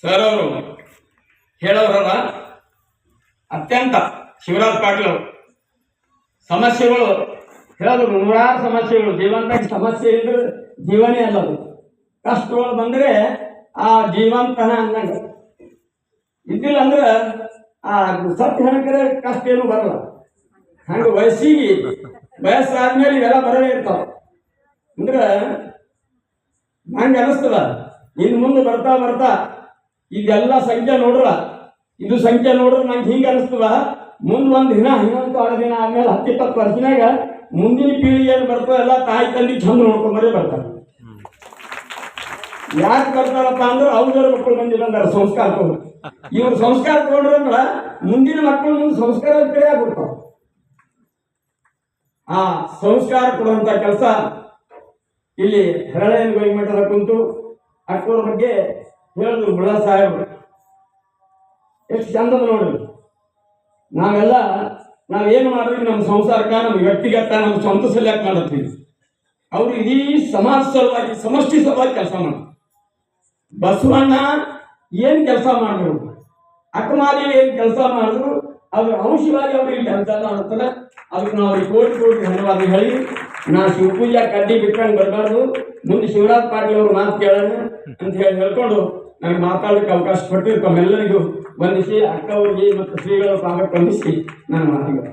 Sir ಅವರು ಹೇಳೋರಲ್ಲ ಅತ್ಯಂತ ಶಿವರಾಜ್ ಪಾಟೀಲ್ ಅವರು ಸಮಸ್ಯೆಗಳು ಹೇಳೋದು ನೂರಾರು ಸಮಸ್ಯೆಗಳು. ಜೀವಂತ ಸಮಸ್ಯೆ ಇದ್ರೆ ಜೀವನೇ ಅಲ್ಲದು. ಕಷ್ಟಗಳು ಬಂದರೆ ಆ ಜೀವಂತನ ಅನ್ನಂಗ ಇದ್ದಿಲ್ಲ ಅಂದ್ರೆ ಆ ಸತ್ಯ ಹೆಣಕರೆ ಕಷ್ಟ ಏನು ಬರಲ್ಲ. ಹಂಗೆ ವಯಸ್ಸಾದ್ಮೇಲೆ ಇವೆಲ್ಲ ಬರವೇ ಇರ್ತಾವ. ಅಂದ್ರೆ ನಂಗೆ ಅನಿಸ್ತದ ಇನ್ನು ಮುಂದೆ ಬರ್ತಾ ಬರ್ತಾ ಇದೆಲ್ಲ ಸಂಖ್ಯೆ ನೋಡ್ರ ಇದು ಸಂಖ್ಯೆ ನೋಡ್ರೆ ನಂಗೆ ಹಿಂಗೆ ಅನಿಸ್ತದ ಮುಂದೆ ಒಂದು ದಿನ ಇನ್ನೊಂದು 2 ದಿನ ಆದ್ಮೇಲೆ 10-20 ವರ್ಷನಾಗ ಮುಂದಿನ ಪೀಳಿಗೆ ಏನು ಬರ್ತೋ ಎಲ್ಲ ತಾಯಿ ತಂದೆ ಚಂದ ನೋಡ್ಕೊಂಬರೇ ಬರ್ತಾರೆ. ಯಾಕೆ ಬರ್ತಾರಪ್ಪ ಅಂದ್ರೆ ಅವ್ರ ಮಕ್ಕಳು ಬಂದಿಲ್ಲ ಅಂದಾರ ಸಂಸ್ಕಾರ ತಗೊಂಡು. ಇವ್ರು ಸಂಸ್ಕಾರ ತಗೊಂಡ್ರಂದ್ರ ಮುಂದಿನ ಮಕ್ಕಳು ಮುಂದೆ ಸಂಸ್ಕಾರ ಕಡೆ ಆಗ್ಬಿಡ್ತಾವ. ಆ ಸಂಸ್ಕಾರ ಕೊಡುವಂತ ಕೆಲಸ ಇಲ್ಲಿ ಹರಳೆಯನ್ನು ಗೈಮಠದ ಕುಂತು ಅಕ್ಕೋರ ಬಗ್ಗೆ ಹೇಳಿದ್ರು ಬುಳ ಸಾಹೇಬರು. ಎಷ್ಟು ಚಂದದ ನೋಡ್ರಿ. ನಾವೇನು ಮಾಡಿದ್ವಿ ನಮ್ಮ ಸಂಸಾರಕ್ಕೆ, ನಮ್ಮ ವ್ಯಕ್ತಿಗತ, ನಮ್ಮ ಸ್ವಂತ ಸಲುವಾಗಿ ಮಾಡತ್ತೀವಿ. ಅವ್ರು ಇಡೀ ಸಮಾಜ ಸಲುವಾಗಿ, ಸಮಷ್ಟಿ ಸಲುವಾಗಿ ಕೆಲಸ ಮಾಡ್ತಾರೆ. ಬಸವಣ್ಣ ಏನು ಕೆಲಸ ಮಾಡಿದ್ರು, ಅಕ್ಕಮಾದೇವಿ ಏನು ಕೆಲಸ ಮಾಡಿದ್ರು, ಅದ್ರ ಅಂಶವಾಗಿ ಅವ್ರಿಗೆ ಕೆಲಸ ಮಾಡ್ತಾರೆ. ಅದಕ್ಕೆ ನಾವು ಅವ್ರಿಗೆ ಕೋಟಿ ಕೋಟಿ ಧನ್ಯವಾದ ಹೇಳಿ, ನಾ ಶಿವಪೂಜಾ ಕಡ್ಡಿ ಬಿಟ್ಕೊಂಡು ಬರಬಾರ್ದು, ಮುಂದೆ ಶಿವರಾಜ್ ಪಾಟೀಲ್ ಅವರು ಮಾತು ಕೇಳೋಣ ಅಂತ ಹೇಳ್ಕೊಂಡು ನನಗೆ ಮಾತಾಡಲಿಕ್ಕೆ ಅವಕಾಶ ಕೊಟ್ಟಿದ್ದು ತಮ್ಮೆಲ್ಲರಿಗೂ ವಂದಿಸಿ, ಅಕ್ಕ ಅವರಿಗೆ ಮತ್ತು ಶ್ರೀಗಳ ಭಾಗಕ್ಕೆ ವಂದಿಸಿ ನಾನು ಮಾತಾಡ್ತೀನಿ.